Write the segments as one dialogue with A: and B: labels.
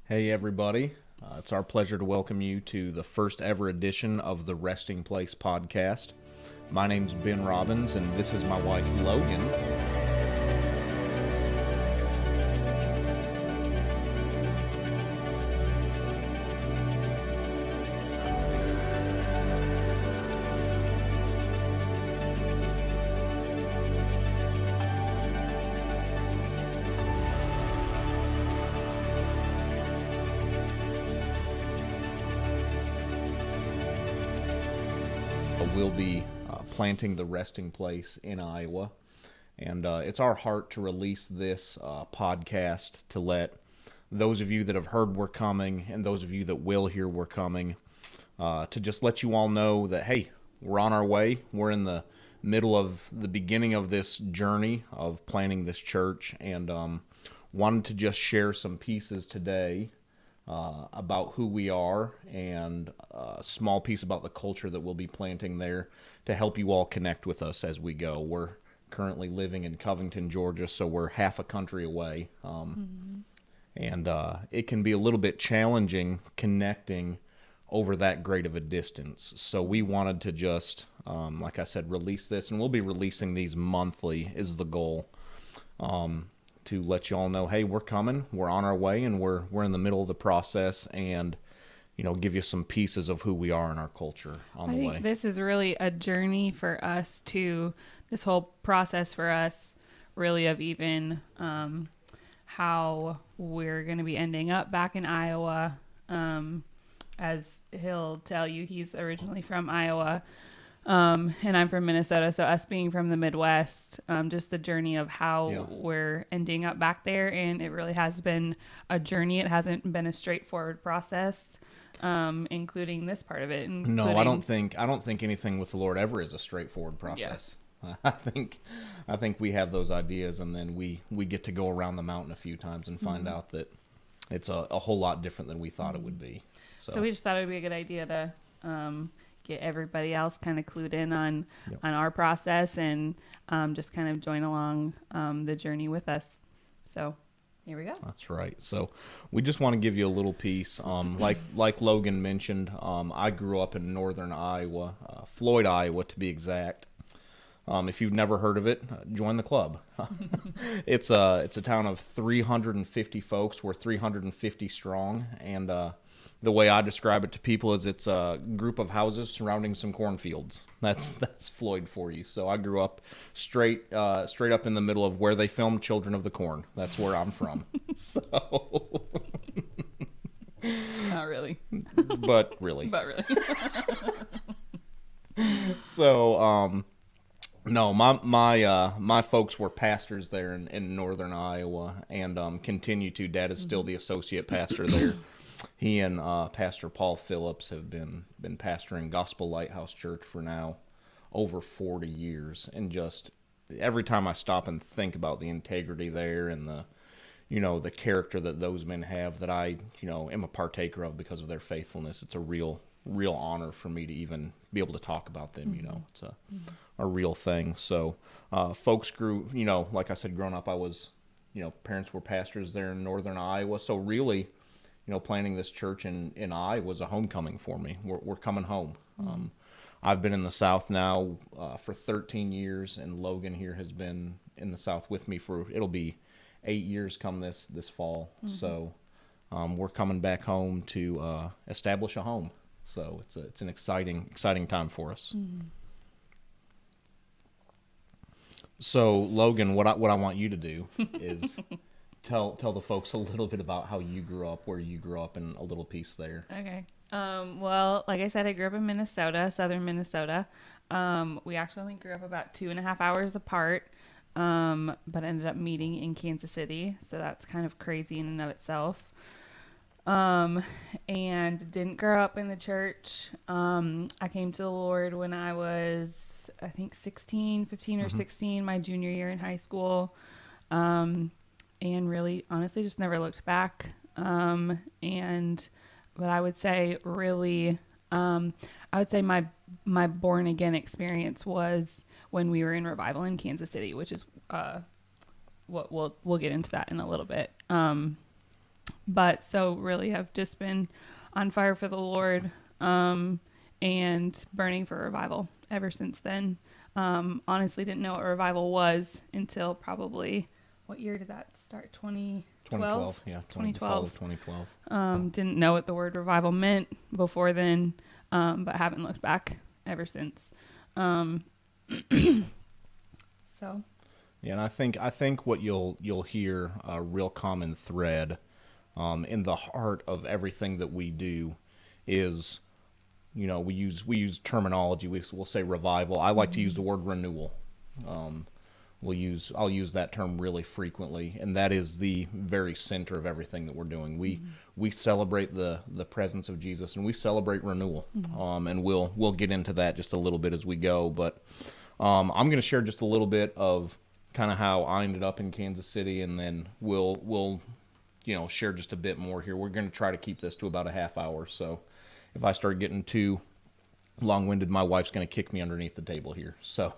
A: Hey, everybody. It's our pleasure to welcome you to the first ever edition of the Resting Place podcast. My name's Ben Robbins, and this is my wife, Logan. We'll be planting the Resting Place in Iowa. And it's our heart to release this podcast to let those of you that have heard we're coming and those of you that will hear we're coming to just let you all know that, hey, we're on our way. We're in the middle of the beginning of this journey of planting this church, and wanted to just share some pieces today about who we are and a small piece about the culture that we'll be planting there to help you all connect with us as we go. We're currently living in Covington, Georgia, so we're half a country away. And it can be a little bit challenging connecting over that great of a distance. So we wanted to just, like I said, release this, and we'll be releasing these monthly is the goal. To let you all know, hey, we're coming, we're on our way, and we're in the middle of the process, and give you some pieces of who we are in our culture on the way.
B: I think this is really a journey for us to this whole process for us, really of even how we're going to be ending up back in Iowa. As he'll tell you, he's originally from Iowa. And I'm from Minnesota, so us being from the Midwest, just the journey of how we're ending up back there, and it really has been a journey. It hasn't been a straightforward process, including this part of it.
A: No, I don't think anything with the Lord ever is a straightforward process. Yeah. I think we have those ideas, and then we get to go around the mountain a few times and find out that it's a whole lot different than we thought it would be.
B: So we just thought it would be a good idea to get everybody else kind of clued in on our process, and just kind of join along the journey with us. So here we go.
A: That's right. So we just want to give you a little piece. Like Logan mentioned, I grew up in northern Iowa, Floyd, Iowa to be exact. If you've never heard of it, join the club. It's a town of 350 folks. We're 350 strong, and the way I describe it to people is it's a group of houses surrounding some cornfields. That's Floyd for you. So I grew up straight up in the middle of where they filmed Children of the Corn. That's where I'm from. So
B: not really,
A: but really. So no, my folks were pastors there in northern Iowa, and continue to. Dad is still the associate pastor there. He and Pastor Paul Phillips have been pastoring Gospel Lighthouse Church for now over 40 years. And just every time I stop and think about the integrity there and the character that those men have that I am a partaker of because of their faithfulness, it's a real honor for me to even be able to talk about them. It's a real thing. So folks grew, like I said, growing up, I was, parents were pastors there in northern Iowa. So really, planting this church in Iowa was a homecoming for me. We're coming home. I've been in the South now for 13 years, and Logan here has been in the South with me for, it'll be 8 years come this fall. So we're coming back home to establish a home. So it's an exciting time for us. So Logan, what I want you to do is tell the folks a little bit about how you grew up, where you grew up, and a little piece there.
B: Okay. Well, like I said, I grew up in Minnesota, southern Minnesota. We actually only grew up about 2.5 hours apart, but ended up meeting in Kansas City. So that's kind of crazy in and of itself. And didn't grow up in the church. I came to the Lord when I was, I think 15 or 16, my junior year in high school. And really, honestly, just never looked back. But I would say really, my born again experience was when we were in revival in Kansas City, which is what we'll get into that in a little bit. But so really have just been on fire for the Lord, and burning for revival ever since then. Honestly didn't know what revival was until probably, what year did that start? 2012?
A: 2012, yeah,
B: 2012.
A: Fall of 2012.
B: Didn't know what the word revival meant before then, but haven't looked back ever since. So
A: Yeah, and I think what you'll hear a real common thread in the heart of everything that we do is, we use terminology. We'll say revival. I like to use the word renewal. I'll use that term really frequently, and that is the very center of everything that we're doing. We celebrate the presence of Jesus, and we celebrate renewal. And we'll get into that just a little bit as we go. But I'm going to share just a little bit of kind of how I ended up in Kansas City, and then we'll share just a bit more here. We're going to try to keep this to about a half hour. So if I start getting too long-winded, my wife's going to kick me underneath the table here. So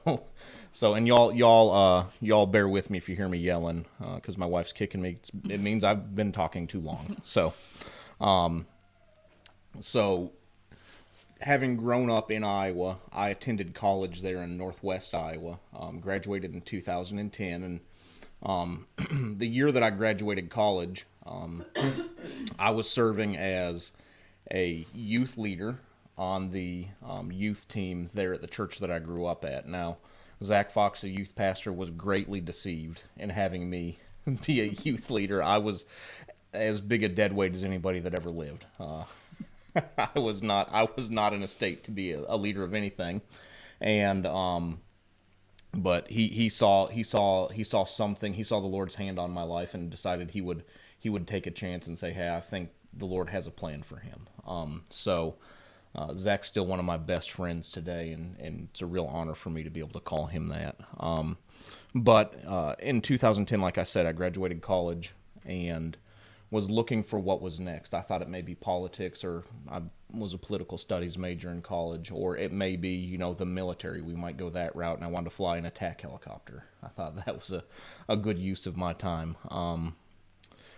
A: and y'all bear with me if you hear me yelling, because my wife's kicking me. It means I've been talking too long. So having grown up in Iowa, I attended college there in Northwest Iowa. Graduated in 2010, and the year that I graduated college, I was serving as a youth leader on the youth team there at the church that I grew up at. Now, Zach Fox, the youth pastor, was greatly deceived in having me be a youth leader. I was as big a deadweight as anybody that ever lived. I was not in a state to be a leader of anything, and but he saw something. He saw the Lord's hand on my life and decided he would take a chance and say, hey, I think the Lord has a plan for him. Zach's still one of my best friends today, and it's a real honor for me to be able to call him that. But in 2010, like I said, I graduated college and was looking for what was next. I thought it may be politics, or I was a political studies major in college, or it may be, the military. We might go that route, and I wanted to fly an attack helicopter. I thought that was a good use of my time.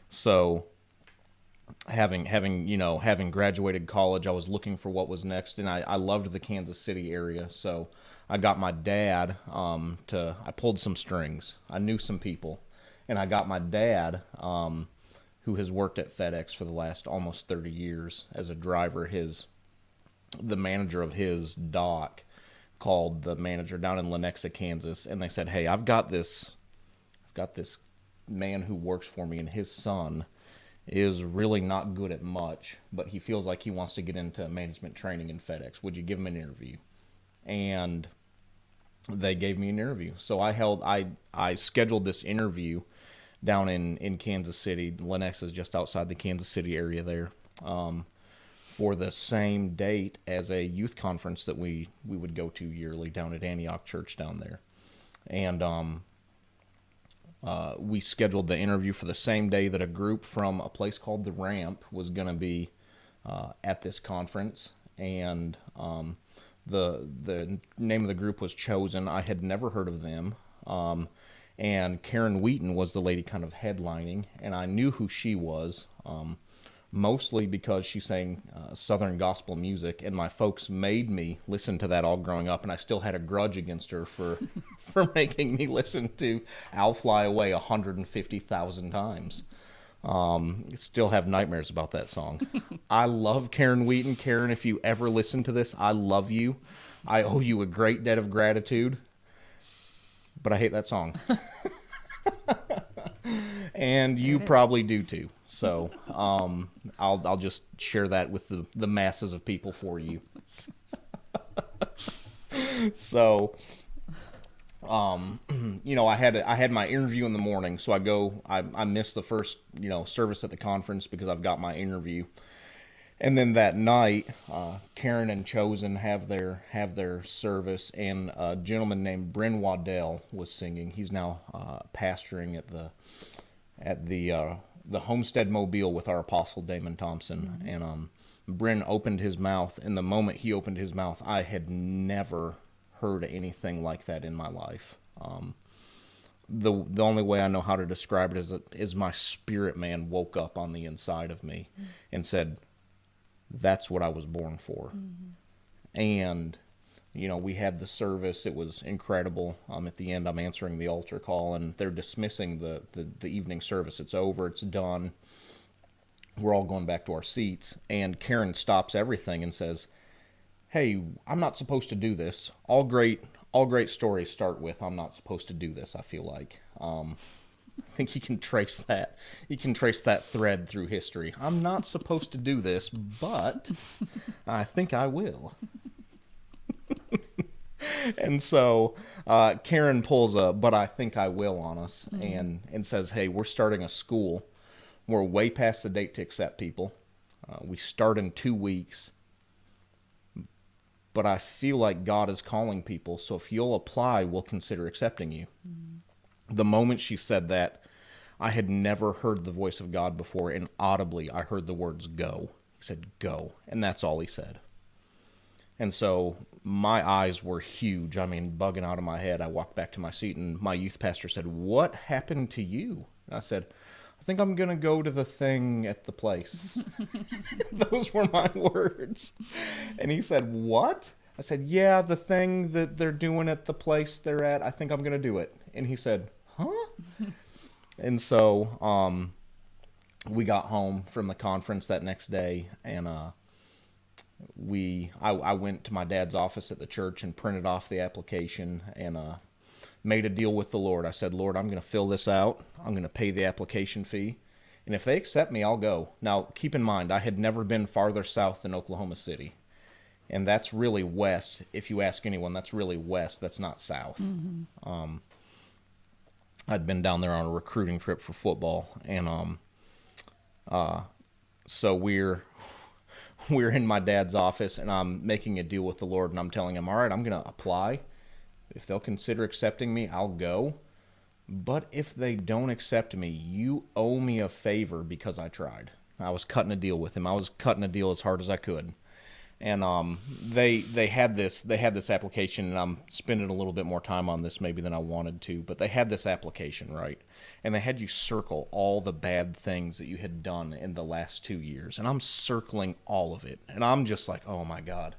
A: So having graduated college, I was looking for what was next, and I loved the Kansas City area. So I got my dad I pulled some strings. I knew some people, and I got my dad, who has worked at FedEx for the last almost 30 years as a driver. The manager of his dock called the manager down in Lenexa, Kansas, and they said, hey, I've got this man who works for me, and his son is really not good at much, but he feels like he wants to get into management training in FedEx. Would you give him an interview? And they gave me an interview. So I scheduled this interview down in Kansas City. Lenexa is just outside the Kansas City area there, for the same date as a youth conference that we would go to yearly down at Antioch Church down there. And we scheduled the interview for the same day that a group from a place called The Ramp was going to be at this conference. And the name of the group was Chosen. I had never heard of them. And Karen Wheaton was the lady kind of headlining, and I knew who she was, mostly because she sang Southern gospel music, and my folks made me listen to that all growing up, and I still had a grudge against her for making me listen to I'll Fly Away 150,000 times. Still have nightmares about that song. I love Karen Wheaton. Karen, if you ever listen to this, I love you. I owe you a great debt of gratitude. But I hate that song. And you probably do too. So I'll just share that with the masses of people for you. So I had my interview in the morning, so I missed the first service at the conference because I've got my interview. And then that night, Karen and Chosen have their service, and a gentleman named Bryn Waddell was singing. He's now pastoring at the Homestead Mobile with our apostle Damon Thompson. Mm-hmm. And Bryn opened his mouth, and the moment he opened his mouth, I had never heard anything like that in my life. the only way I know how to describe it is my spirit man woke up on the inside of me and said, that's what I was born for. And, we had the service. It was incredible. At the end, I'm answering the altar call, and they're dismissing the evening service. It's over. It's done. We're all going back to our seats. And Karen stops everything and says, hey, I'm not supposed to do this. All great stories start with, I'm not supposed to do this, I feel like. I think you can trace that. You can trace that thread through history. I'm not supposed to do this, but I think I will. And so Karen pulls a "but I think I will" on us and says, hey, we're starting a school. We're way past the date to accept people. We start in 2 weeks. But I feel like God is calling people, so if you'll apply, we'll consider accepting you. The moment she said that, I had never heard the voice of God before, and audibly I heard the words "go." He said, "Go," and that's all he said. And so my eyes were huge, bugging out of my head. I walked back to my seat, and my youth pastor said, what happened to you? And I said, I think I'm going to go to the thing at the place. Those were my words. And he said, what? I said, yeah, the thing that they're doing at the place they're at, I think I'm going to do it. And he said, huh? And so we got home from the conference that next day, and I went to my dad's office at the church and printed off the application and made a deal with the Lord. I said, Lord, I'm going to fill this out. I'm going to pay the application fee. And if they accept me, I'll go. Now, keep in mind, I had never been farther south than Oklahoma City. And that's really west. If you ask anyone, that's really west. That's not south. I'd been down there on a recruiting trip for football. And so we're in my dad's office, and I'm making a deal with the Lord, and I'm telling him, all right, I'm going to apply. If they'll consider accepting me, I'll go. But if they don't accept me, you owe me a favor because I tried. I was cutting a deal with him. I was cutting a deal as hard as I could. And they had this application, and I'm spending a little bit more time on this maybe than I wanted to, but they had this application, right? And they had you circle all the bad things that you had done in the last 2 years. And I'm circling all of it. And I'm just like, oh my God,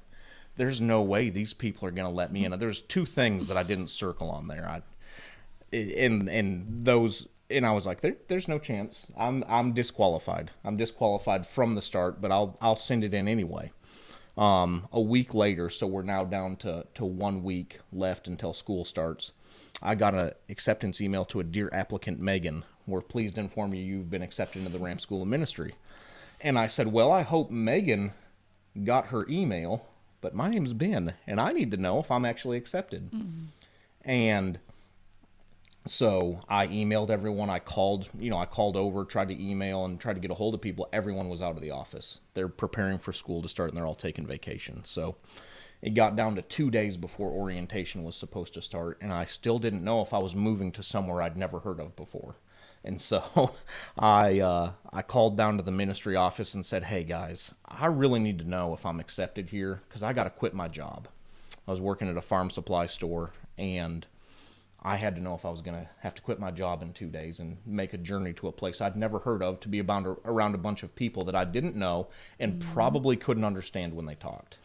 A: there's no way these people are going to let me in. There's 2 things that I didn't circle on there. And I was like, there's no chance. I'm disqualified. I'm disqualified from the start, but I'll send it in anyway. A week later, so we're now down to 1 week left until school starts. I got an acceptance email to a dear applicant, Megan. We're pleased to inform you you've been accepted into the Ramp School of Ministry. And I said, well, I hope Megan got her email, but my name's Ben, and I need to know if I'm actually accepted. And so I emailed everyone. I called over, tried to email and tried to get a hold of people. Everyone was out of the office. They're preparing for school to start, and they're all taking vacation. So it got down to 2 days before orientation was supposed to start, and I still didn't know if I was moving to somewhere I'd never heard of before. And so I called down to the ministry office and said, hey, guys, I really need to know if I'm accepted here because I got to quit my job. I was working at a farm supply store, and I had to know if I was going to have to quit my job in 2 days and make a journey to a place I'd never heard of, to be around a bunch of people that I didn't know and probably couldn't understand when they talked.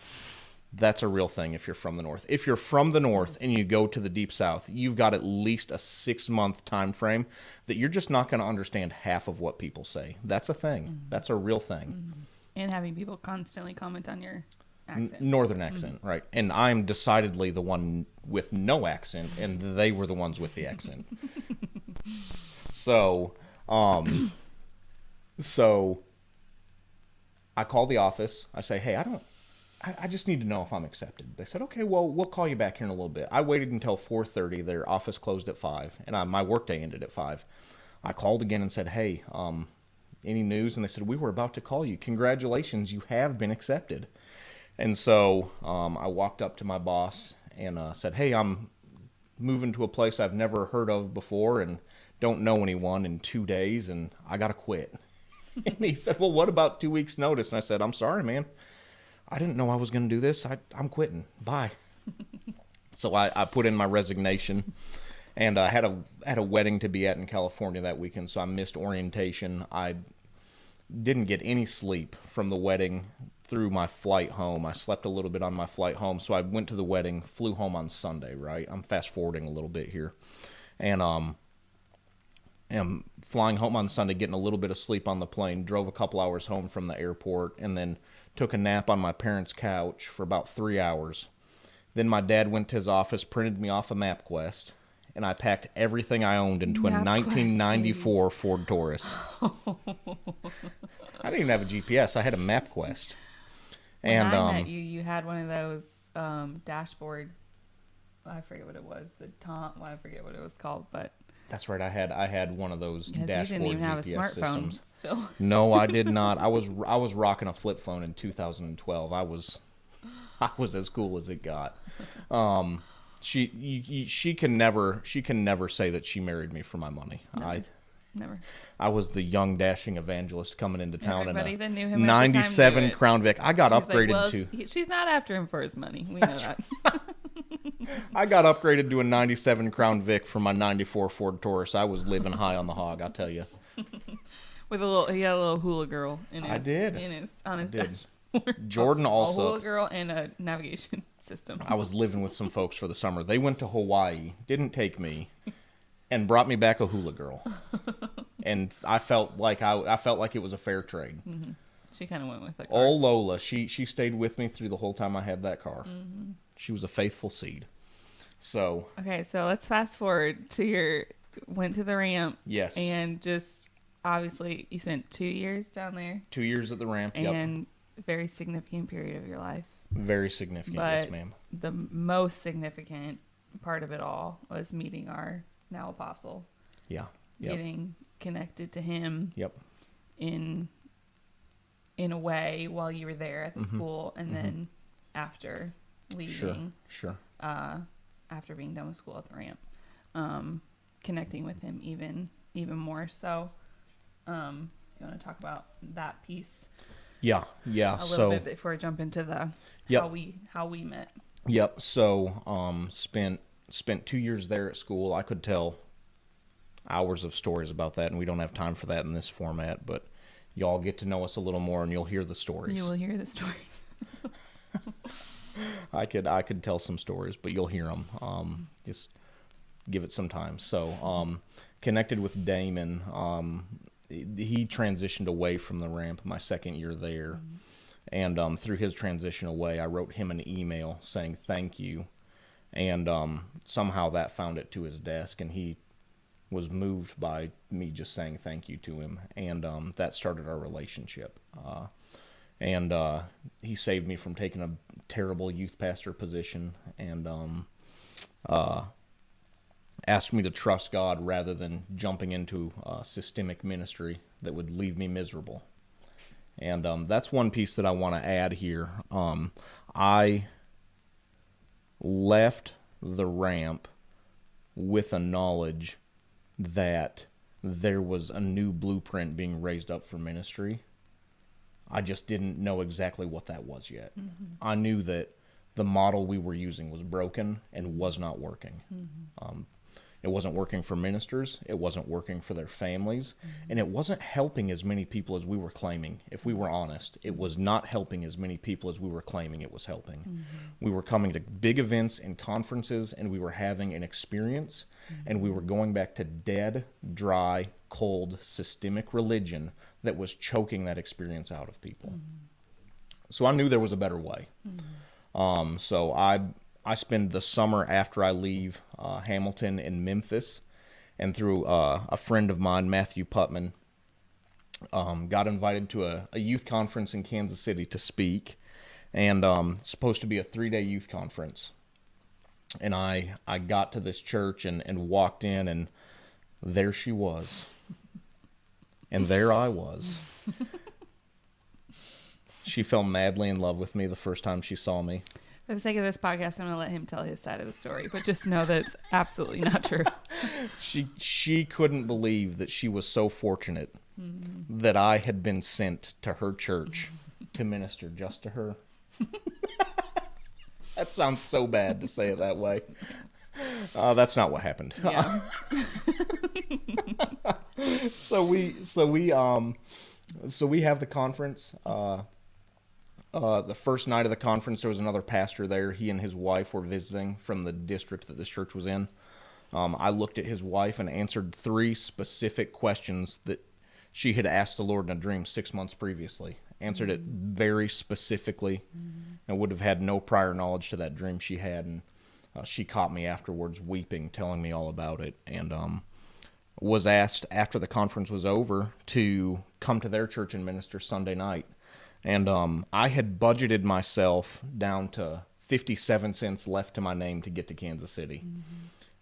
A: That's a real thing if you're from the North. If you're from the North and you go to the Deep South, you've got at least a 6-month time frame that you're just not going to understand half of what people say. That's a thing. That's a real thing.
B: And having people constantly comment on your accent.
A: Northern accent, right. And I'm decidedly the one with no accent, and they were the ones with the accent. So I call the office. I say, hey, I just need to know if I'm accepted. They said, okay, well, we'll call you back here in a little bit. I waited until 4:30. Their office closed at 5, and my workday ended at 5. I called again and said, hey, any news? And they said, we were about to call you. Congratulations, you have been accepted. And so I walked up to my boss and said, hey, I'm moving to a place I've never heard of before and don't know anyone in 2 days, and I got to quit. And he said, well, what about 2 weeks' notice? And I said, I'm sorry, man. I didn't know I was going to do this. I'm quitting. Bye. So I put in my resignation, And I had a wedding to be at in California that weekend, so I missed orientation. I didn't get any sleep from the wedding through my flight home. I slept a little bit on my flight home, so I went to the wedding, flew home on Sunday, right? I'm fast forwarding a little bit here. And am flying home on Sunday, getting a little bit of sleep on the plane, drove a couple hours home from the airport, and then took a nap on my parents' couch for about 3 hours. Then my dad went to his office, printed me off a MapQuest, and I packed everything I owned into a 1994 Ford Taurus. I didn't even have a GPS. I had a MapQuest.
B: When I met you, you had one of those dashboard. I forget what it was. I forget what it was called, but
A: that's right. I had one of those dashboard
B: you didn't even have
A: GPS
B: a smartphone
A: systems.
B: still.
A: No, I did not. I was rocking a flip phone in 2012. I was as cool as it got. She can never say that she married me for my money.
B: Never.
A: I was the young dashing evangelist coming into town
B: Everybody
A: in
B: that knew
A: a
B: him
A: 97 Crown Vic. I got upgraded
B: to. She's not after him for his money. We know that.
A: I got upgraded to a 97 Crown Vic for my 94 Ford Taurus. I was living high on the hog, I'll tell you.
B: He had a little hula girl in his.
A: I did.
B: On his dashboard.
A: Jordan also.
B: A hula girl and a navigation system.
A: I was living with some folks for the summer. They went to Hawaii, didn't take me, and brought me back a hula girl. And I felt like it was a fair trade.
B: Mm-hmm. She kind of went with the car.
A: Oh, Lola, she stayed with me through the whole time I had that car.
B: Mm-hmm.
A: She was a faithful seed. So
B: okay, so let's fast forward to went to the ramp.
A: Yes.
B: And just obviously you spent 2 years down there.
A: 2 years at the ramp.
B: And a very significant period of your life.
A: Very significant,
B: but
A: yes, ma'am.
B: The most significant part of it all was meeting our now apostle.
A: Yeah.
B: Getting connected to him.
A: Yep.
B: In a way while you were there at the school, and then after leaving.
A: Sure.
B: After being done with school at the ramp, connecting with him even more. So, you want to talk about that piece?
A: Yeah.
B: A little bit before I jump into the how we met.
A: Yep. So, spent 2 years there at school. I could tell hours of stories about that, and we don't have time for that in this format, but y'all get to know us a little more, and you'll hear the stories.
B: You will hear the stories.
A: I could tell some stories, but you'll hear them. Just give it some time. So, connected with Damon. He transitioned away from the ramp my second year there, and through his transition away, I wrote him an email saying thank you, and somehow that found it to his desk, and he was moved by me just saying thank you to him, and that started our relationship. And he saved me from taking a terrible youth pastor position, and asked me to trust God rather than jumping into systemic ministry that would leave me miserable. And that's one piece that I want to add here. I left the ramp with a knowledge that there was a new blueprint being raised up for ministry. I just didn't know exactly what that was yet. I knew that the model we were using was broken and was not working. It wasn't working for ministers. It wasn't working for their families. And it wasn't helping as many people as we were claiming. If we were honest, it was not helping as many people as we were claiming it was helping. We were coming to big events and conferences, and we were having an experience, and we were going back to dead, dry, cold, systemic religion that was choking that experience out of people. So I knew there was a better way. So I spend the summer after I leave Hamilton in Memphis, and through a friend of mine, Matthew Putman, got invited to a youth conference in Kansas City to speak, and it's supposed to be a 3-day youth conference. And I got to this church and walked in, and there she was. And there I was. She fell madly in love with me the first time she saw me.
B: For the sake of this podcast, I'm going to let him tell his side of the story, but just know that it's absolutely not true.
A: She couldn't believe that she was so fortunate that I had been sent to her church to minister just to her. That sounds so bad to say it that way. That's not what happened.
B: Yeah.
A: So we have the conference. The first night of the conference, there was another pastor there. He and his wife were visiting from the district that this church was in. I looked at his wife and answered 3 specific questions that she had asked the Lord in a dream 6 months previously. Answered it very specifically, and would have had no prior knowledge to that dream she had. And she caught me afterwards weeping, telling me all about it, and was asked after the conference was over to come to their church and minister Sunday night. And I had budgeted myself down to 57 cents left to my name to get to Kansas City.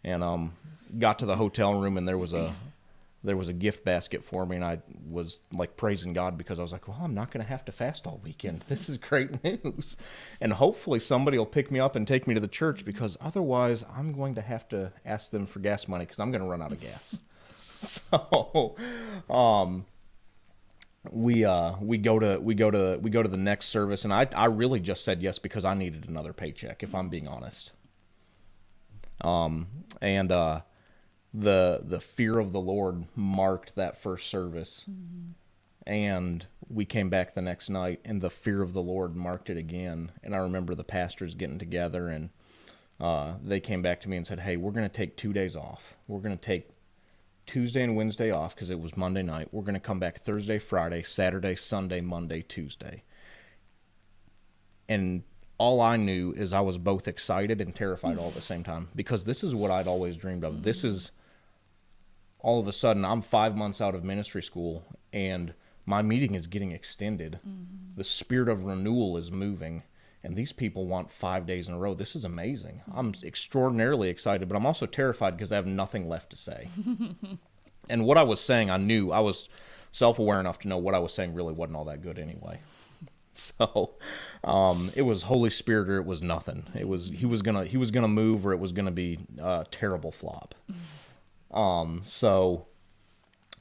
A: And got to the hotel room, and there was a gift basket for me, and I was like praising God because I was like, well, I'm not going to have to fast all weekend. This is great news. And hopefully somebody will pick me up and take me to the church, because otherwise I'm going to have to ask them for gas money because I'm going to run out of gas. So we go to the next service, and I really just said yes because I needed another paycheck, if I'm being honest. And the fear of the Lord marked that first service. And we came back the next night, and the fear of the Lord marked it again. And I remember the pastors getting together, and they came back to me and said, hey, we're going to take 2 days off. We're going to take Tuesday and Wednesday off because it was Monday night. We're going to come back Thursday, Friday, Saturday, Sunday, Monday, Tuesday. And all I knew is I was both excited and terrified all at the same time, because this is what I'd always dreamed of. This is, all of a sudden, I'm 5 months out of ministry school, and my meeting is getting extended. The spirit of renewal is moving, and these people want 5 days in a row. This is amazing. I'm extraordinarily excited, but I'm also terrified because I have nothing left to say. And what I was saying, I knew. I was self-aware enough to know what I was saying really wasn't all that good anyway. So it was Holy Spirit or it was nothing. It was he was gonna move, or it was gonna be a terrible flop. So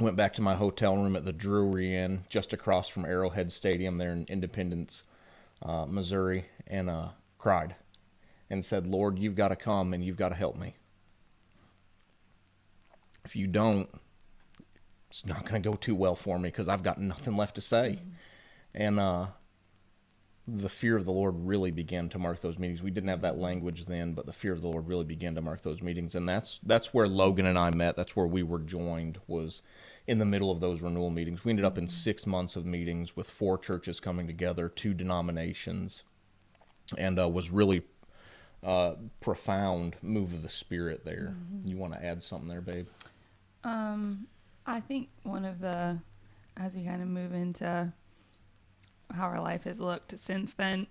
A: went back to my hotel room at the Drury Inn, just across from Arrowhead Stadium there in Independence, Missouri, and cried and said, Lord, you've got to come and you've got to help me. If you don't, it's not going to go too well for me because I've got nothing left to say. And the fear of the Lord really began to mark those meetings. We didn't have that language then, but the fear of the Lord really began to mark those meetings. And that's where Logan and I met. That's where we were joined, was in the middle of those renewal meetings. We ended up in 6 months of meetings with 4 churches coming together, 2 denominations, and was really profound move of the Spirit there. You want to add something there, babe?
B: I think one of the, as we kind of move into how our life has looked since then,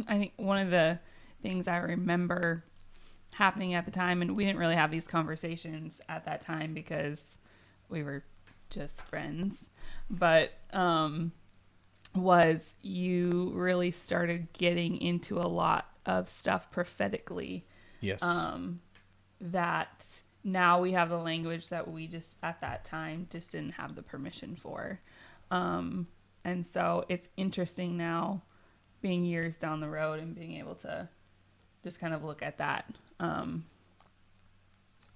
B: I think one of the things I remember happening at the time, and we didn't really have these conversations at that time because we were just friends, but was you really started getting into a lot of stuff prophetically.
A: Yes.
B: That now we have the language that we just at that time just didn't have the permission for. And so it's interesting now, being years down the road and being able to just kind of look at that,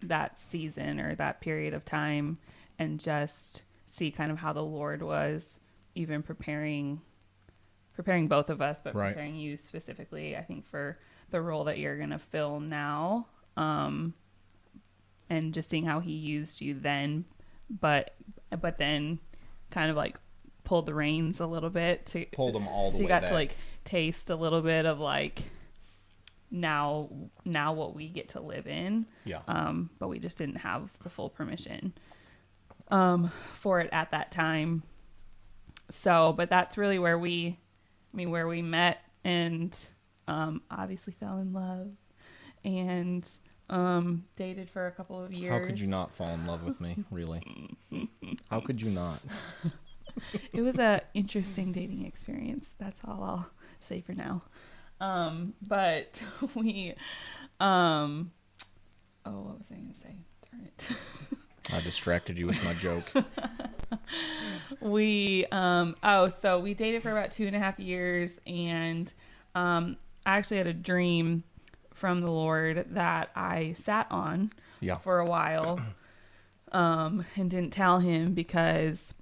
B: that season or that period of time and just see kind of how the Lord was even preparing both of us, but
A: right.
B: Preparing you specifically, I think, for the role that you're going to fill now. And just seeing how he used you then, but then kind of like pulled the reins a little bit to
A: pulled them all the way
B: so you got
A: back.
B: to like taste a little bit of like now what we get to live in.
A: Yeah.
B: But we just didn't have the full permission for it at that time. So, but that's really where we met and obviously fell in love and dated for a couple of years.
A: How could you not fall in love with me, really? How could you not?
B: It was a interesting dating experience. That's all I'll say for now. But we, what was I going to say? Darn it.
A: I distracted you with my joke.
B: So we dated for about 2.5 years, and I actually had a dream from the Lord that I sat on
A: Yeah.
B: for a while, and didn't tell him because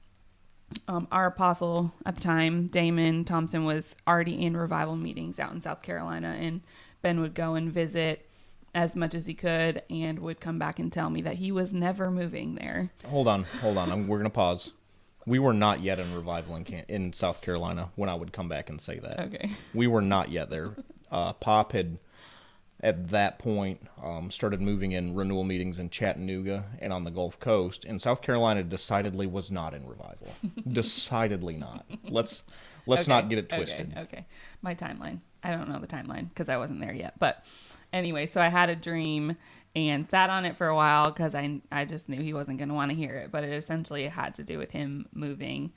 B: our apostle at the time, Damon Thompson, was already in revival meetings out in South Carolina, and Ben would go and visit as much as he could and would come back and tell me that he was never moving there.
A: Hold on. We're going to pause. We were not yet in revival in South Carolina when I would come back and say that.
B: Okay.
A: We were not yet there. Pop had, at that point, started moving in renewal meetings in Chattanooga and on the Gulf Coast, and South Carolina decidedly was not in revival. Decidedly not. Let's not get it twisted.
B: Okay. My timeline. I don't know the timeline because I wasn't there yet. But anyway, so I had a dream and sat on it for a while because I just knew he wasn't going to want to hear it. But it essentially had to do with him moving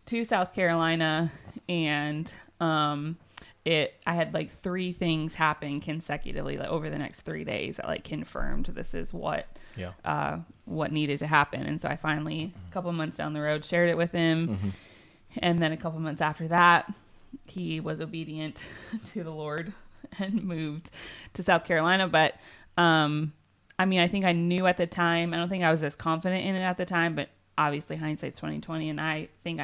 B: to South Carolina, and I had like 3 things happen consecutively like, over the next 3 days that like confirmed this is what needed to happen. And so I finally, a couple months down the road, shared it with him. And then a couple months after that, he was obedient to the Lord and moved to South Carolina. But I mean, I think I knew at the time. I don't think I was as confident in it at the time, but obviously hindsight's 20/20. And I think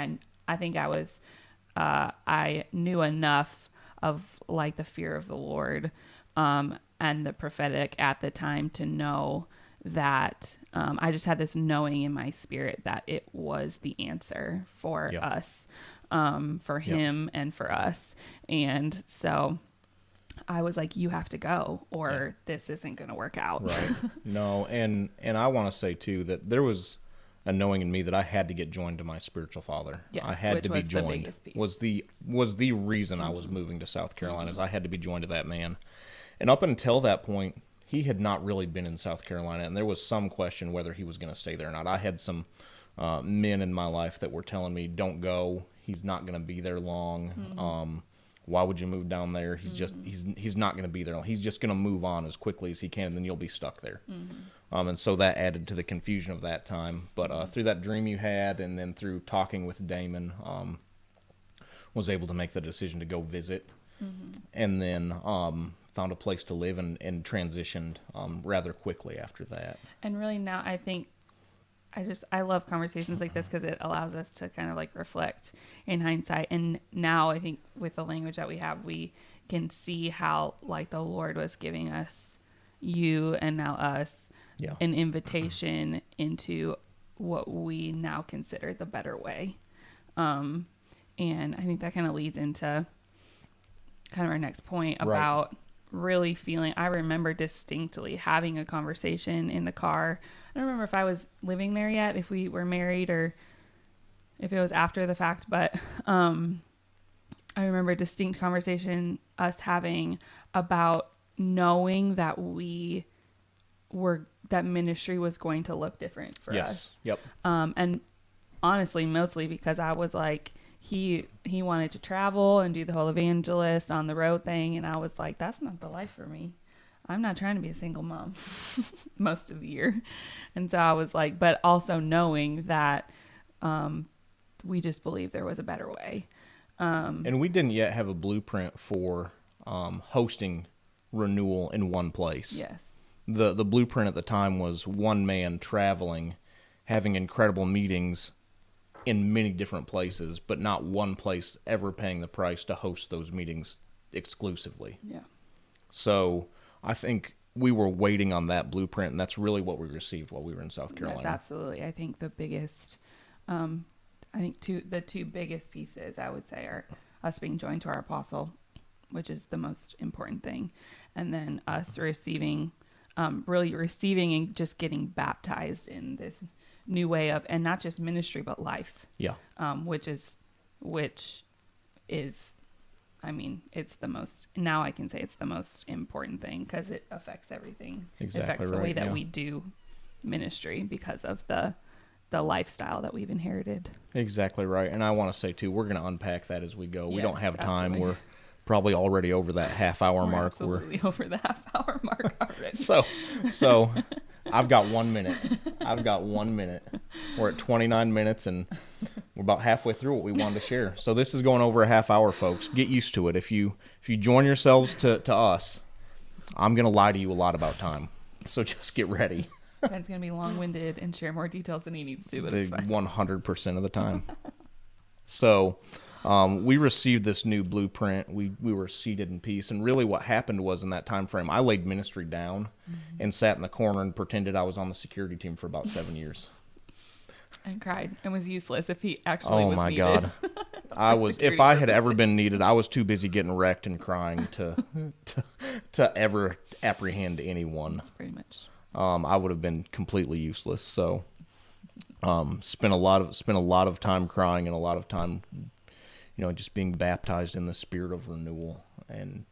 B: I knew enough of like the fear of the Lord and the prophetic at the time to know that I just had this knowing in my spirit that it was the answer for us, for him and for us. And so I was like, you have to go or this isn't going to work out.
A: Right. No. And I want to say too, that there was a knowing in me that I had to get joined to my spiritual father.
B: Yes,
A: I had to be joined.
B: The biggest piece.
A: Was the reason I was moving to South Carolina is I had to be joined to that man. And up until that point, he had not really been in South Carolina, and there was some question whether he was going to stay there or not. I had some men in my life that were telling me, "Don't go. He's not going to be there long. Why would you move down there? He's not going to be there. He's just going to move on as quickly as he can, and then you'll be stuck there." And so that added to the confusion of that time. But through that dream you had, and then through talking with Damon, was able to make the decision to go visit, and then found a place to live and transitioned rather quickly after that.
B: And really now I think I love conversations like this because it allows us to kind of like reflect in hindsight. And now I think with the language that we have, we can see how like the Lord was giving us, you and now us, an invitation into what we now consider the better way. And I think that kind of leads into kind of our next point about really feeling. I remember distinctly having a conversation in the car. I don't remember if I was living there yet, if we were married or if it was after the fact, but I remember a distinct conversation us having about knowing that that ministry was going to look different for us.
A: Yep.
B: And honestly, mostly because I was like, he wanted to travel and do the whole evangelist on the road thing. And I was like, that's not the life for me. I'm not trying to be a single mom most of the year. And so I was like, but also knowing that we just believed there was a better way.
A: And we didn't yet have a blueprint for hosting renewal in one place.
B: Yes.
A: The blueprint at the time was one man traveling, having incredible meetings in many different places, but not one place ever paying the price to host those meetings exclusively.
B: Yeah.
A: So I think we were waiting on that blueprint, and that's really what we received while we were in South Carolina.
B: That's absolutely. I think the biggest, the two biggest pieces I would say are us being joined to our apostle, which is the most important thing, and then us receiving and just getting baptized in this new way of, and not just ministry but life.
A: Yeah.
B: Which is, I mean, it's the most, now I can say it's the most important thing because it affects everything.
A: Exactly.
B: It affects the way that we do ministry because of the lifestyle that we've inherited.
A: Exactly right. And I want to say too, we're going to unpack that as we go.
B: Yes,
A: we don't have time.
B: absolutely.
A: We're probably already over that half-hour mark.
B: Absolutely over the half-hour mark already.
A: So I've got 1 minute. We're at 29 minutes, and we're about halfway through what we wanted to share. So this is going over a half hour, folks. Get used to it. If you join yourselves to us, I'm going to lie to you a lot about time. So just get ready.
B: Ben's going to be long-winded and share more details than he needs to, but it's fine.
A: 100% of the time. So we received this new blueprint. We were seated in peace. And really what happened was in that time frame, I laid ministry down and sat in the corner and pretended I was on the security team for about 7 years.
B: And cried and was useless if he actually was
A: Oh my
B: needed.
A: God. If I had ever been needed, I was too busy getting wrecked and crying to ever apprehend anyone.
B: That's pretty much.
A: I would have been completely useless. So spent a lot of time crying and a lot of time, just being baptized in the spirit of renewal and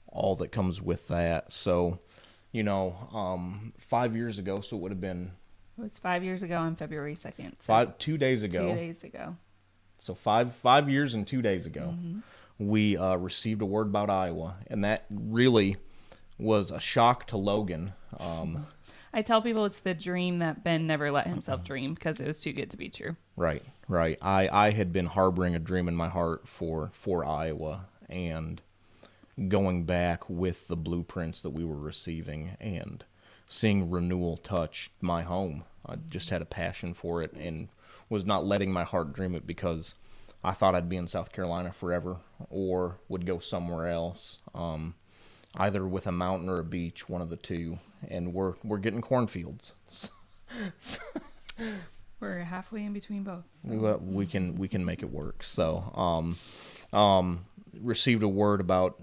A: all that comes with that. So, 5 years ago, so it would have been.
B: It was 5 years ago on February 2nd. So
A: 2 days ago.
B: 2 days ago.
A: So 5 years and 2 days ago, we received a word about Iowa, and that really was a shock to Logan.
B: I tell people it's the dream that Ben never let himself dream because it was too good to be true.
A: Right. I had been harboring a dream in my heart for Iowa, and going back with the blueprints that we were receiving and seeing renewal touch my home. I just had a passion for it and was not letting my heart dream it because I thought I'd be in South Carolina forever or would go somewhere else, either with a mountain or a beach, one of the two. And we're getting cornfields.
B: We're halfway in between both.
A: So. We can make it work. So received a word about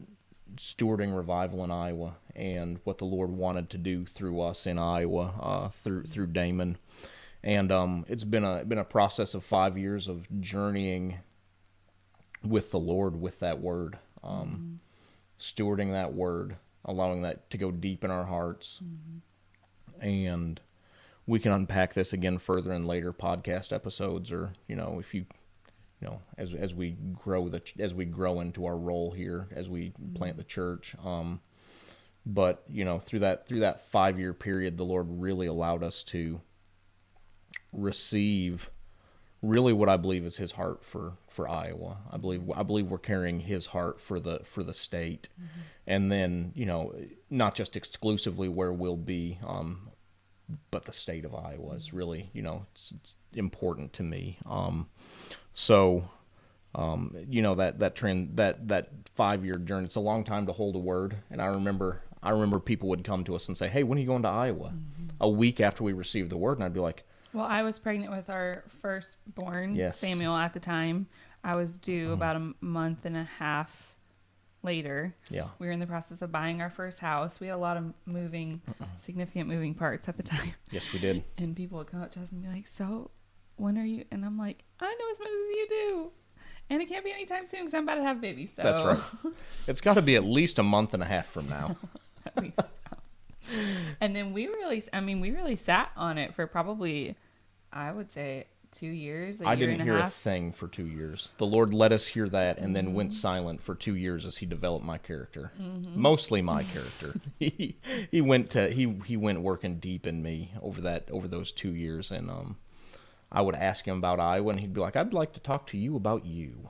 A: stewarding revival in Iowa and what the Lord wanted to do through us in Iowa, through Damon. And it's been a process of 5 years of journeying with the Lord with that word, stewarding that word, allowing that to go deep in our hearts. And we can unpack this again further in later podcast episodes, or if you as we grow into our role here, as we plant the church. But through that 5 year period, the Lord really allowed us to receive really what I believe is His heart for Iowa. I believe we're carrying His heart for the state, and then not just exclusively where we'll be, but the state of Iowa is really it's important to me. So that trend, that 5 year journey, it's a long time to hold a word. And I remember people would come to us and say, "Hey, when are you going to Iowa?" A week after we received the word, and I'd be like,
B: well, I was pregnant with our firstborn,
A: yes.
B: Samuel, at the time. I was due about a month and a half later.
A: Yeah.
B: We were in the process of buying our first house. We had a lot of significant moving parts at the time.
A: Yes, we did.
B: And people would come up to us and be like, "So when are you?" And I'm like, "I know as much as you do. And it can't be anytime soon because I'm about to have babies." So.
A: That's right. It's got to be at least a month and a half from now.
B: At least. And then we really sat on it for probably, I would say, 2 years.
A: I didn't hear a thing for 2 years. The Lord let us hear that and then went silent for 2 years as He developed my character. Mostly my character. He went working deep in me over those 2 years, and I would ask him about Iowa, and he'd be like, "I'd like to talk to you about you."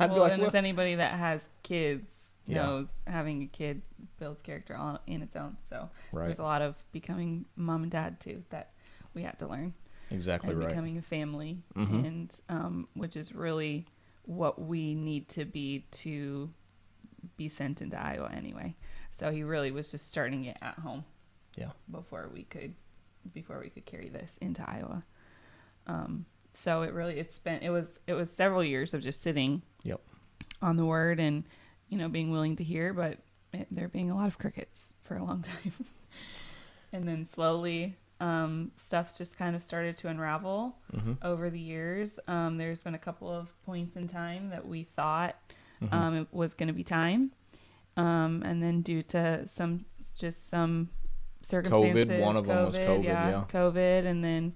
A: I'd be like,
B: and as anybody that has kids
A: Yeah.
B: knows, having a kid builds character all in its own. So
A: Right.
B: there's a lot of becoming mom and dad too that we had to learn.
A: Exactly
B: And
A: right.
B: becoming a family, and which is really what we need to be sent into Iowa anyway. So he really was just starting it at home.
A: Yeah.
B: Before we could carry this into Iowa. So it was several years of just sitting
A: Yep.
B: on the word and being willing to hear, but there being a lot of crickets for a long time. And then slowly stuff's just kind of started to unravel over the years. There's been a couple of points in time that we thought it was going to be time, and then due to some circumstances,
A: COVID, one of them was COVID, yeah.
B: COVID, and then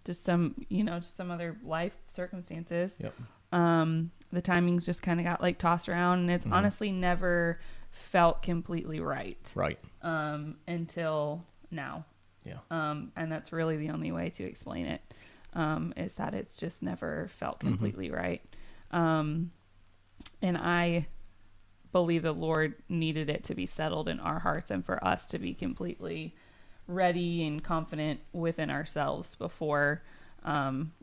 B: just some other life circumstances.
A: Yep.
B: The timings just kind of got tossed around, and it's honestly never felt completely right.
A: Right.
B: Until now.
A: Yeah.
B: And that's really the only way to explain it, is that it's just never felt completely right. And I believe the Lord needed it to be settled in our hearts and for us to be completely ready and confident within ourselves before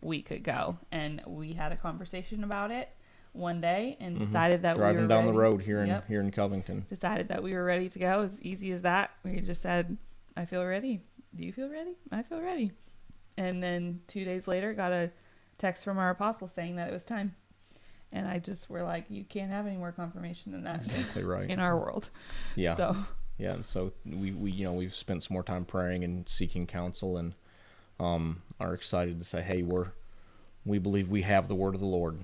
B: we could go. And we had a conversation about it one day and decided that
A: driving
B: we were
A: down
B: ready.
A: the road here in Covington.
B: Decided that we were ready to go. As easy as that. We just said, I feel ready. Do you feel ready? I feel ready. And then 2 days later, got a text from our apostle saying that it was time. And we're like, you can't have any more confirmation than that.
A: Exactly right.
B: In our world.
A: Yeah.
B: So.
A: Yeah, and so we've spent some more time praying and seeking counsel, and are excited to say, hey, we believe we have the word of the Lord,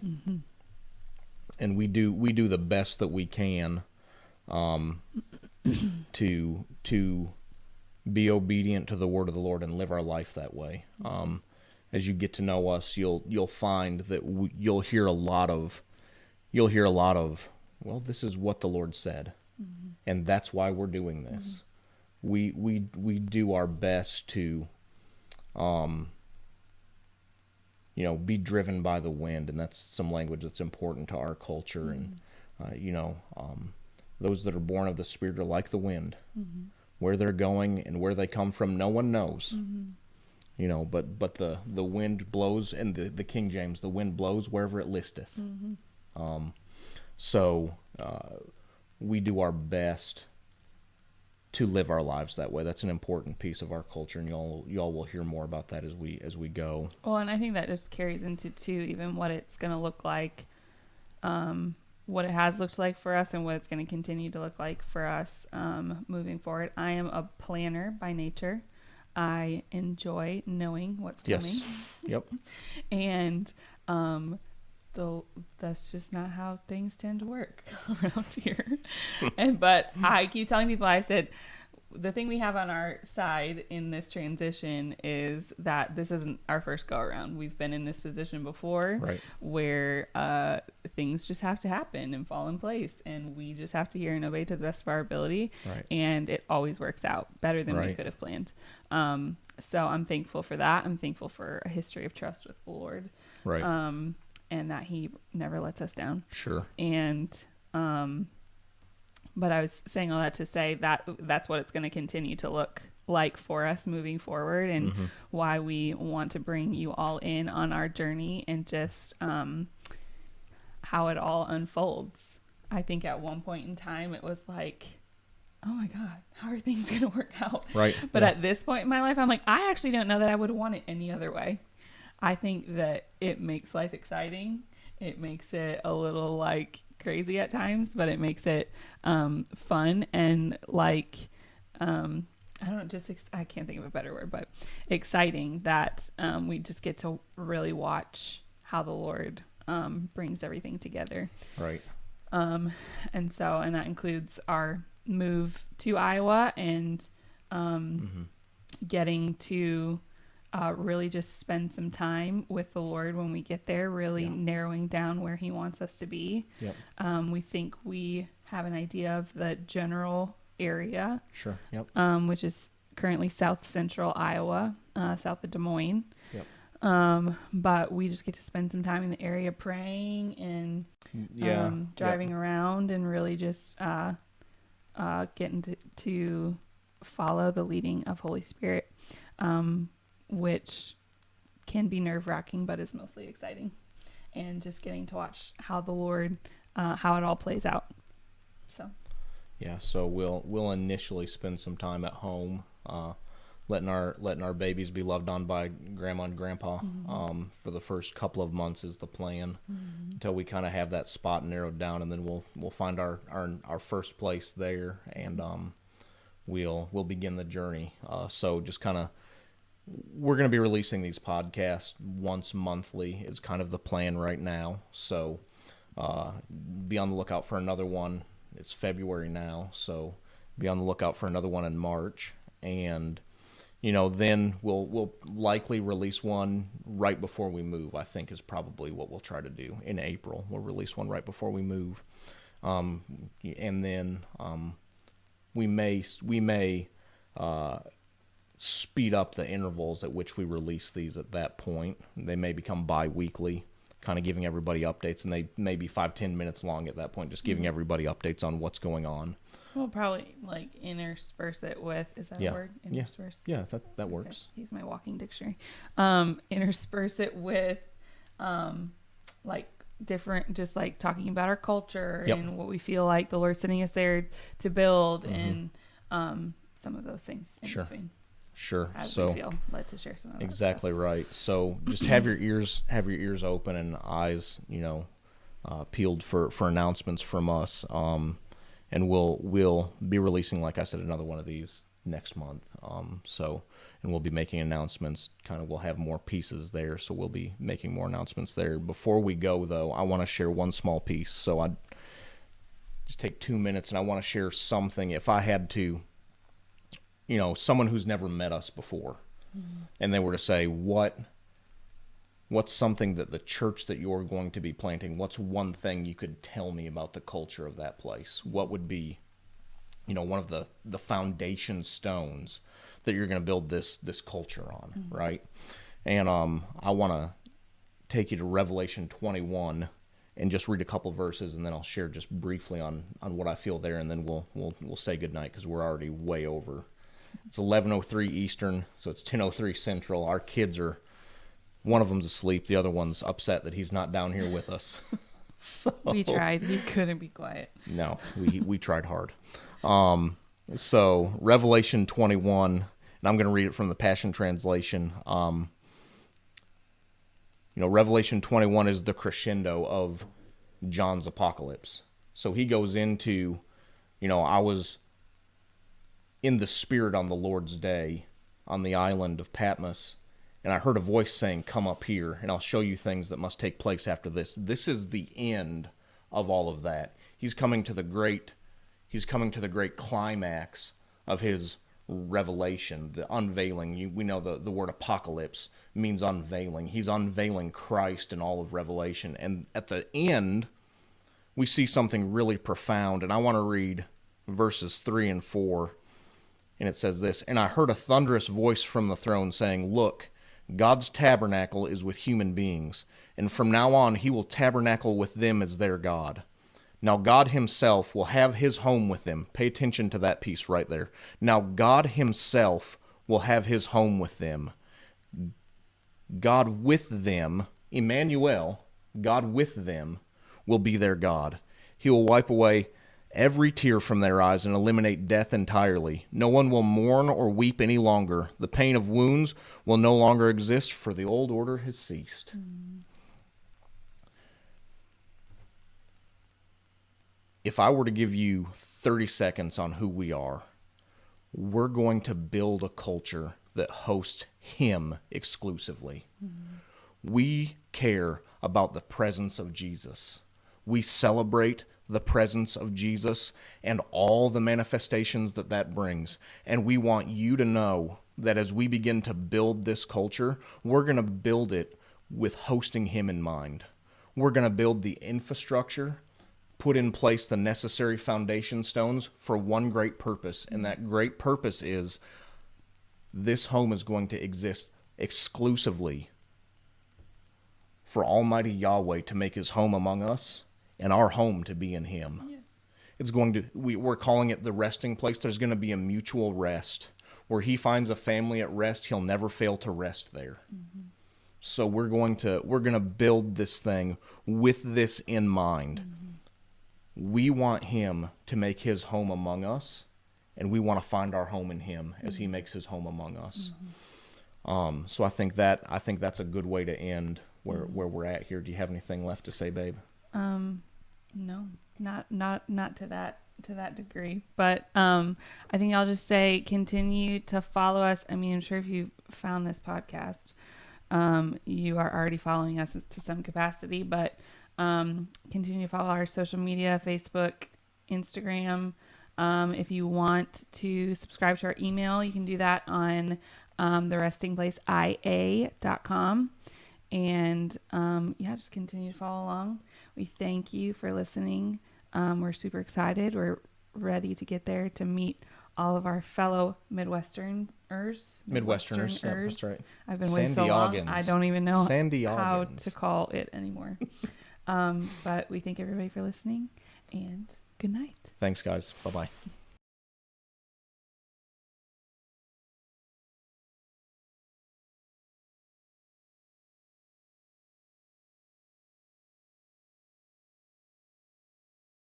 A: and we do the best that we can to be obedient to the word of the Lord and live our life that way. As you get to know us, you'll find that you'll hear a lot of, well, this is what the Lord said. And that's why we're doing this. We do our best to, be driven by the wind, and that's some language that's important to our culture. And those that are born of the Spirit are like the wind. Where they're going and where they come from, no one knows. But the wind blows, and the King James, the wind blows wherever it listeth. So we do our best to live our lives that way. That's an important piece of our culture, and y'all will hear more about that as we go.
B: Well, and I think that just carries into too, even what it's going to look like, what it has looked like for us, and what it's going to continue to look like for us moving forward. I am a planner by nature. I enjoy knowing what's coming.
A: Yes. Yep.
B: And that's just not how things tend to work around here. But I keep telling people, I said, the thing we have on our side in this transition is that this isn't our first go around. We've been in this position before,
A: right,
B: where things just have to happen and fall in place, and we just have to hear and obey to the best of our ability.
A: Right. And
B: it always works out better than we could have planned. So I'm thankful for that. I'm thankful for a history of trust with the Lord.
A: Right.
B: And that he never lets us down.
A: Sure.
B: And, but I was saying all that to say that that's what it's going to continue to look like for us moving forward, and why we want to bring you all in on our journey, and just, how it all unfolds. I think at one point in time it was like, oh my God, how are things going to work out?
A: Right.
B: But at this point in my life, I'm like, I actually don't know that I would want it any other way. I think that it makes life exciting. It makes it a little like crazy at times, but it makes it fun and like, I can't think of a better word, but exciting that we just get to really watch how the Lord brings everything together.
A: Right.
B: And that includes our move to Iowa, and getting to really just spend some time with the Lord when we get there, really narrowing down where he wants us to be.
A: Yep.
B: We think we have an idea of the general area.
A: Sure. Yep.
B: Which is currently south central Iowa, south of Des Moines.
A: Yep.
B: But we just get to spend some time in the area praying and driving around, and really just getting to follow the leading of Holy Spirit, which can be nerve-wracking, but is mostly exciting. And just getting to watch how the Lord, how it all plays out. So
A: we'll initially spend some time at home, letting our babies be loved on by grandma and grandpa for the first couple of months is the plan, until we kind of have that spot narrowed down, and then we'll find our first place there, and we'll begin the journey. So just kind of, we're going to be releasing these podcasts once monthly is kind of the plan right now. So be on the lookout for another one. It's February now, so be on the lookout for another one in March, and then we'll likely release one right before we move. I think is probably what we'll try to do in April. We'll release one right before we move, and then we may speed up the intervals at which we release these at that point. They may become bi-weekly kind of giving everybody updates, and they may be 5-10 minutes long at that point, just giving everybody updates on what's going on.
B: We'll probably like intersperse it with, is that a word? Intersperse?
A: Yeah, that works.
B: Okay. He's my walking dictionary. Intersperse it with like different, just like talking about our culture and what we feel like the Lord's sending us there to build, and some of those things in between.
A: Sure.
B: As
A: so
B: we feel led to share some of that
A: exactly
B: stuff.
A: right. So just have your ears open and eyes, peeled for announcements from us. And we'll be releasing, like I said, another one of these next month. And we'll be making announcements. Kind of, we'll have more pieces there, so we'll be making more announcements there. Before we go, though, I want to share one small piece. So I just take 2 minutes, and I want to share something. If I had to, someone who's never met us before, and they were to say, what's something that the church that you're going to be planting, what's one thing you could tell me about the culture of that place? What would be, one of the foundation stones that you're going to build this culture on, right? And I want to take you to Revelation 21 and just read a couple verses, and then I'll share just briefly on what I feel there, and then we'll say goodnight because we're already way over. It's 11:03 Eastern, so it's 10:03 Central. Our kids are, one of them's asleep, the other one's upset that he's not down here with us. So,
B: We tried. We couldn't be quiet.
A: no, we tried hard. So Revelation 21, and I'm going to read it from the Passion Translation. Revelation 21 is the crescendo of John's apocalypse. So he goes into, I was in the Spirit on the Lord's day on the island of Patmos, and I heard a voice saying, "Come up here, and I'll show you things that must take place after this." This is the end of all of that. He's coming to the great climax of his revelation, the unveiling. We know the word apocalypse means unveiling. He's unveiling Christ in all of Revelation. And at the end, we see something really profound. And I want to read verses 3 and 4. And it says this, "And I heard a thunderous voice from the throne saying, 'Look, God's tabernacle is with human beings, and from now on he will tabernacle with them as their God. Now God himself will have his home with them.'" Pay attention to that piece right there. "Now God himself will have his home with them. God with them," Emmanuel, God with them, "will be their God. He will wipe away every tear from their eyes and eliminate death entirely. No one will mourn or weep any longer. The pain of wounds will no longer exist, for the old order has ceased." If I were to give you 30 seconds on who we are, we're going to build a culture that hosts him exclusively. We care about the presence of Jesus. We celebrate the presence of Jesus and all the manifestations that brings. And we want you to know that as we begin to build this culture, we're going to build it with hosting him in mind. We're going to build the infrastructure, put in place the necessary foundation stones for one great purpose. And that great purpose is this home is going to exist exclusively for Almighty Yahweh to make his home among us, and our home to be in him.
B: Yes.
A: It's going to, we're calling it the resting place. There's going to be a mutual rest. Where he finds a family at rest, he'll never fail to rest there. So we're going to build this thing with this in mind. We want him to make his home among us, and we want to find our home in him as he makes his home among us. So I think that's a good way to end where we're at here. Do you have anything left to say, babe?
B: No, not to that degree, but I think I'll just say continue to follow us. I mean, I'm sure if you found this podcast, you are already following us to some capacity, but continue to follow our social media, Facebook, Instagram. If you want to subscribe to our email, you can do that on therestingplaceia.com. And just continue to follow along. We thank you for listening. We're super excited. We're ready to get there to meet all of our fellow Midwestern
A: Midwesterners. Yeah, that's right.
B: I've been waiting so long. I don't even know
A: Sandiagans.
B: how to call it anymore. But we thank everybody for listening, and good night.
A: Thanks, guys. Bye-bye.